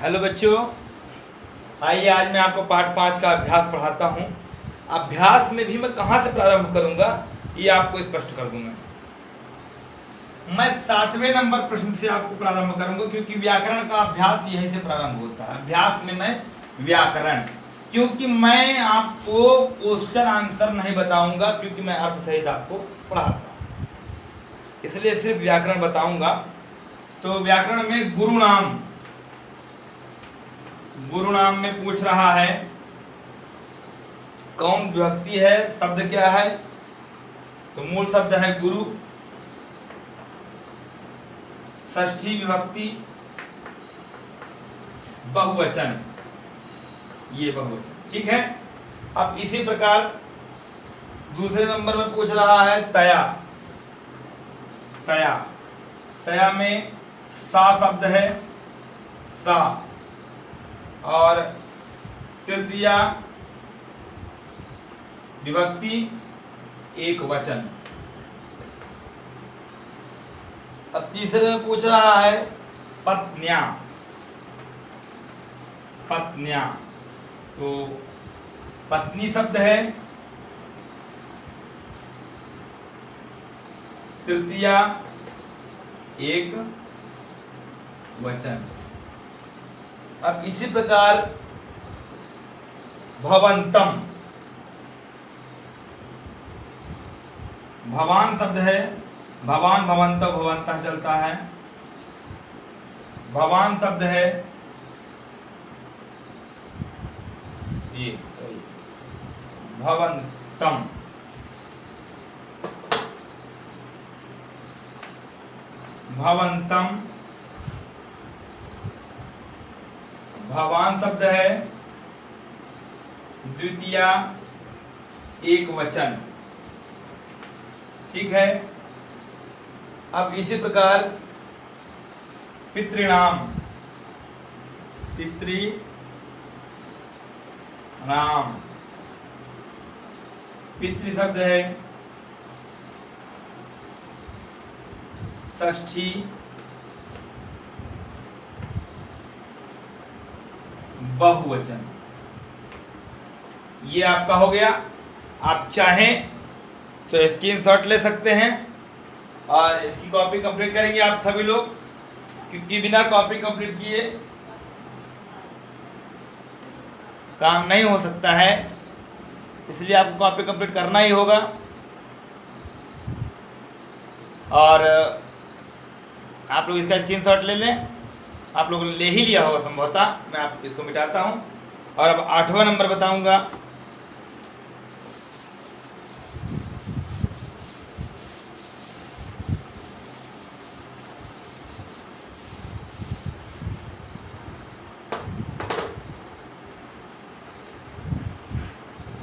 Hello बच्चों, आइए आज मैं आपको पाठ 5 का अभ्यास पढ़ाता हूँ। अभ्यास में भी मैं कहाँ से प्रारंभ करूँगा ये आपको स्पष्ट कर दूंगा। मैं 7वें नंबर प्रश्न से आपको प्रारंभ करूँगा, क्योंकि व्याकरण का अभ्यास यहीं से प्रारंभ होता है। अभ्यास में मैं व्याकरण, क्योंकि मैं आपको क्वेश्चन आंसर नहीं बताऊंगा, क्योंकि मैं अर्थ सहित आपको पढ़ाता हूँ, इसलिए सिर्फ व्याकरण बताऊंगा। तो व्याकरण में गुरु नाम में पूछ रहा है कौन विभक्ति है, शब्द क्या है। तो मूल शब्द है गुरु, षष्ठी विभक्ति, बहुवचन, ये बहुवचन, ठीक है। अब इसी प्रकार दूसरे नंबर में पूछ रहा है तया। तया में सा शब्द है, सा, और तृतीया विभक्ति एक वचन। अब तीसरे में पूछ रहा है पत्न्या। तो पत्नी शब्द है, तृतीया एक वचन। अब इसी प्रकार भवंतम, भवान शब्द है, भवान भवंत भवंतः चलता है। भवान शब्द है ये, सॉरी, भवंतम। भवंतम, भवान शब्द है, द्वितीया एक वचन, ठीक है। अब इसी प्रकार पितृणाम, नाम, पितृ शब्द है, षष्ठी बहुवचन। ये आपका हो गया। आप चाहें तो स्क्रीनशॉट ले सकते हैं और इसकी कॉपी कंप्लीट करेंगे आप सभी लोग, क्योंकि बिना कॉपी कंप्लीट किए काम नहीं हो सकता है, इसलिए आपको कॉपी कंप्लीट करना ही होगा। और आप लोग इसका स्क्रीनशॉट ले लें। आप लोगों ने ले ही लिया होगा संभवतः, मैं आप इसको मिटाता हूं। और अब 8वां नंबर बताऊंगा।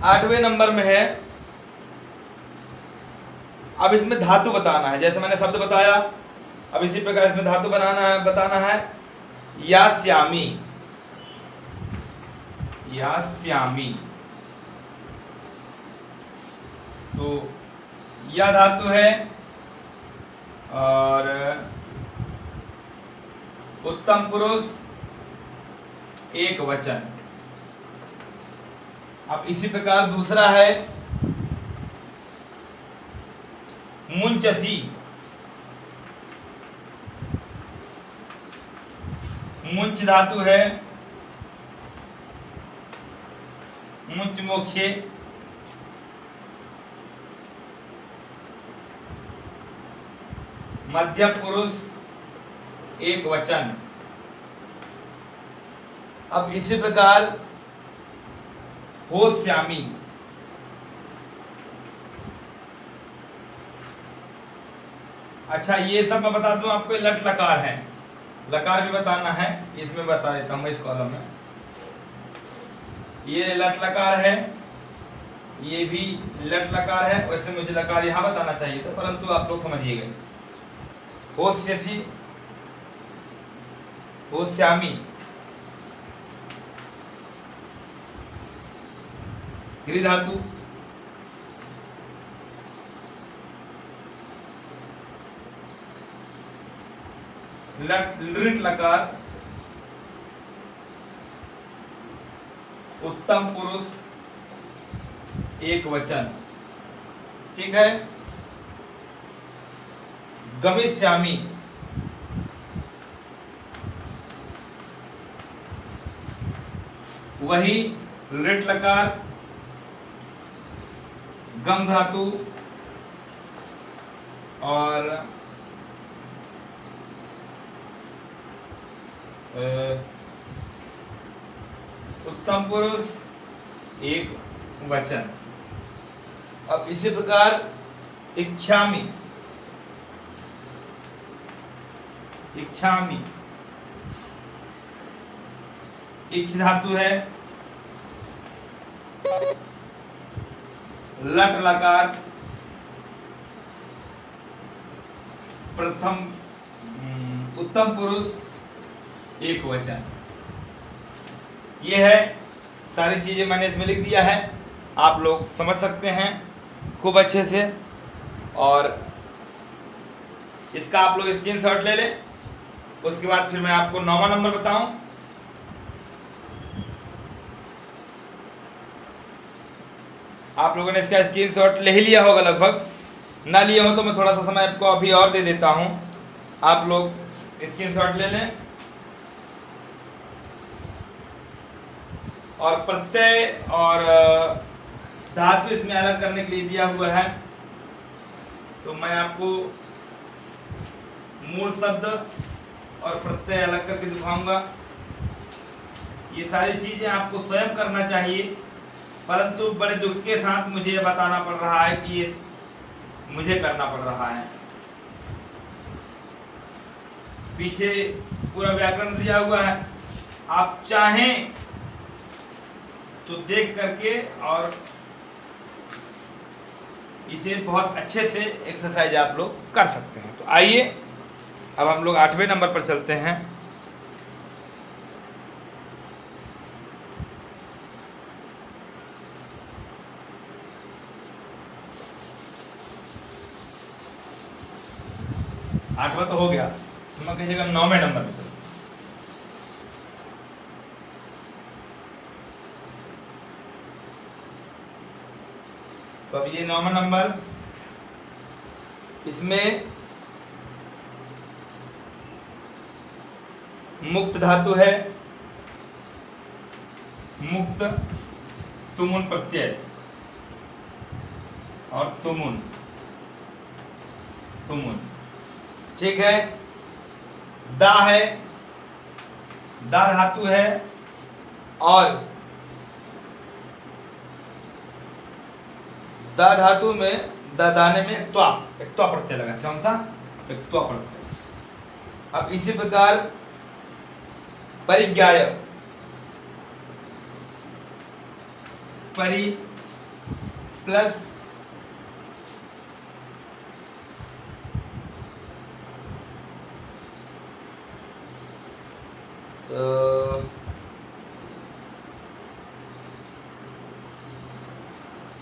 आठवें नंबर में है, अब इसमें धातु बताना है। जैसे मैंने शब्द बताया, अब इसी प्रकार इसमें धातु बताना है। यास्यामी, तो या धातु है और उत्तम पुरुष एक वचन। अब इसी प्रकार दूसरा है मुंचसी, मुंच धातु है, मुंच मोक्षे, मध्य पुरुष एक वचन। अब इसी प्रकार होश्यामी, अच्छा ये सब मैं बता दूं आपको, लट लकार है, लकार भी बताना है, इसमें बता देता हूं मैं इस कॉलम में। ये लट लकार है, ये भी लट लकार है। वैसे मुझे लकार यहां बताना चाहिए था, परंतु आप लोग समझिएगा इसको। होश्यसी, होश्यामी, गृह धातु, लृट लकार, उत्तम पुरुष एक वचन, ठीक है। गमिष्यामि, वही लृट लकार गम धातु और उत्तम पुरुष एक वचन। अब इसी प्रकार इच्छामि, इच्छामि इच्छ धातु है, लट लकार प्रथम उत्तम पुरुष एक वचन। ये है सारी चीजें मैंने इसमें लिख दिया है, आप लोग समझ सकते हैं खूब अच्छे से। और इसका आप लोग स्क्रीनशॉट ले लें, उसके बाद फिर मैं आपको 9वां नंबर बताऊं। आप लोगों ने इसका स्क्रीनशॉट ले ही लिया होगा लगभग, ना लिया हो तो मैं थोड़ा सा समय आपको अभी और दे देता हूं, आप लोग स्क्रीनशॉट ले लें। और प्रत्यय और धातु इसमें अलग करने के लिए दिया हुआ है, तो मैं आपको मूल शब्द और प्रत्यय अलग करके दिखाऊंगा। ये सारी चीजें आपको स्वयं करना चाहिए, परंतु बड़े दुख के साथ मुझे ये बताना पड़ रहा है कि ये मुझे करना पड़ रहा है। पीछे पूरा व्याकरण दिया हुआ है, आप चाहें तो देख करके और इसे बहुत अच्छे से एक्सरसाइज आप लोग कर सकते हैं। तो आइए अब हम लोग 8वें नंबर पर चलते हैं। आठवां तो हो गया, समझ कीजिएगा 9वें नंबर पे चलते हैं। तो अब ये 9वां नंबर, इसमें मुक्त धातु है, मुक्त तुमुन प्रत्यय और तुमुन, तुमुन, ठीक है। दा है, दा धातु है और दा धातु में दाने में त्वा, एक त्वा प्रत्यय लगा, कौन सा, एक त्वा प्रत्यय। अब इसी प्रकार परिज्ञाय, परि प्लस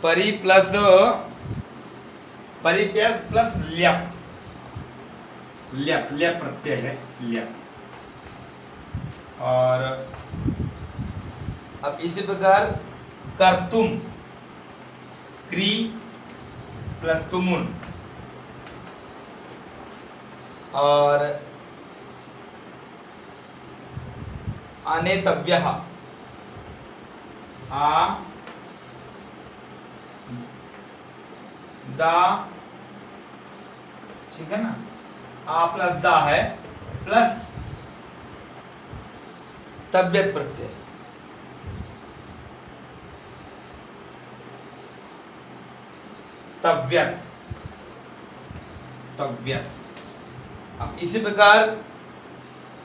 परि प्लस परिप्यस प्लस ल्यप, ल्यप ल्यप प्रत्यय है, ल्यप। और अब इसी प्रकार कर्तुम, क्री प्लस तुमुन, और अनेतव्यः, आ दा, ठीक है ना, आ प्लस दा है प्लस तव्यत प्रत्यय, तव्यत, तव्यत। अब इसी प्रकार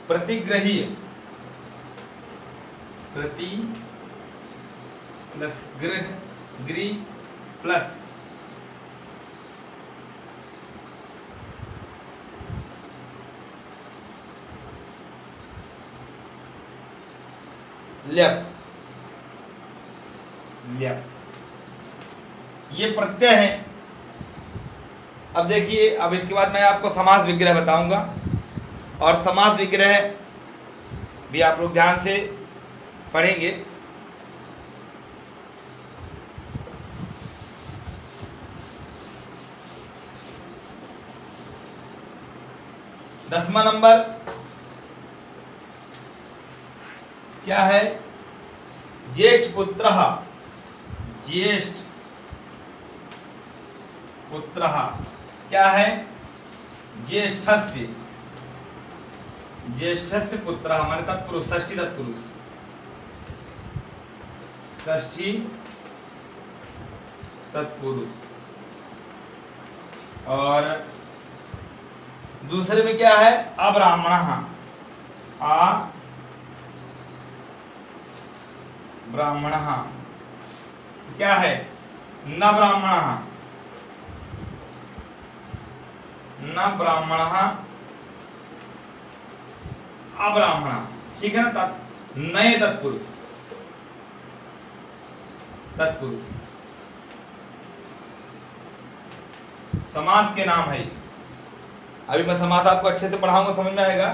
प्रतिग्रही, प्रति प्लस गृह, ग्री प्लस ल्यप, ल्यप, ये प्रत्यय है। अब देखिए, अब इसके बाद मैं आपको समास विग्रह बताऊंगा, और समास विग्रह भी आप लोग ध्यान से पढ़ेंगे। 10वां नंबर क्या है? ज्येष्ठ पुत्रः। ज्येष्ठ पुत्रः क्या है? ज्येष्ठस्य। ज्येष्ठस्य पुत्रः माने तत्पुरुष, षष्ठी तत्पुरुष, षष्ठी तत्पुरुष। और दूसरे में क्या है? अब्राह्मणः। ब्राह्मणः क्या है? न ब्राह्मणः, न ब्राह्मणः, अब्राह्मणः। ठीक है ना? नए तत्पुरुष, तत्पुरुष समास के नाम है। अभी मैं समास आपको अच्छे से पढ़ाऊंगा, समझ में आएगा।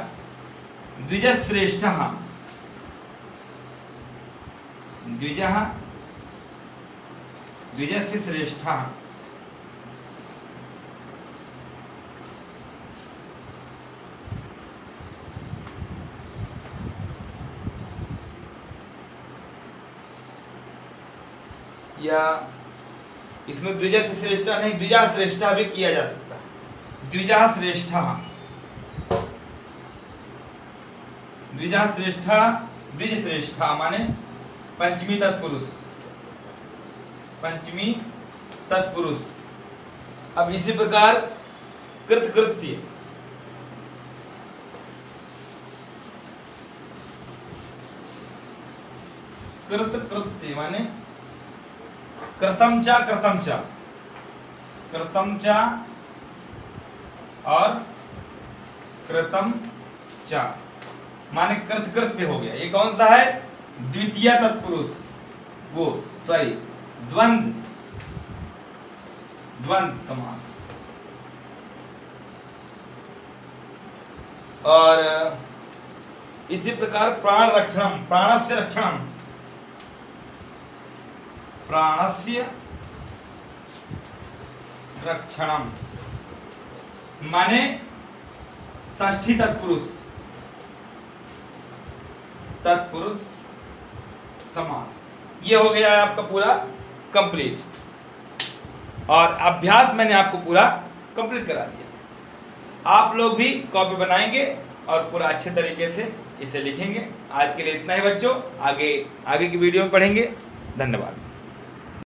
द्विजश्रेष्ठः, द्विजः, द्विजस्य श्रेष्ठः। या इसमें द्विजा से श्रेष्ठ नहीं, द्विजा श्रेष्ठ भी किया जा सकता है। द्विजा श्रेष्ठ, द्विजा श्रेष्ठ, द्विज श्रेष्ठ माने पंचमी तत्पुरुष, पंचमी तत्पुरुष। अब इसी प्रकार कृतकृत्य, कृतकृत्य माने कृतम चा, कृतम चा, कृतम चा और कृतम चा माने कृतकृत्य हो गया। ये कौन सा है? द्वितीय तत्पुरुष, वो सॉरी द्वंद्व, द्वंद्व समास। और इसी प्रकार प्राण रक्षणम, प्राणस्य रक्षणम, प्राणस्य रक्षणम माने षष्ठी तत्पुरुष, तत्पुरुष समास। ये हो गया है आपका पूरा कंप्लीट। और अभ्यास मैंने आपको पूरा कंप्लीट करा दिया। आप लोग भी कॉपी बनाएंगे और पूरा अच्छे तरीके से इसे लिखेंगे। आज के लिए इतना ही बच्चों, आगे की वीडियो में पढ़ेंगे। धन्यवाद।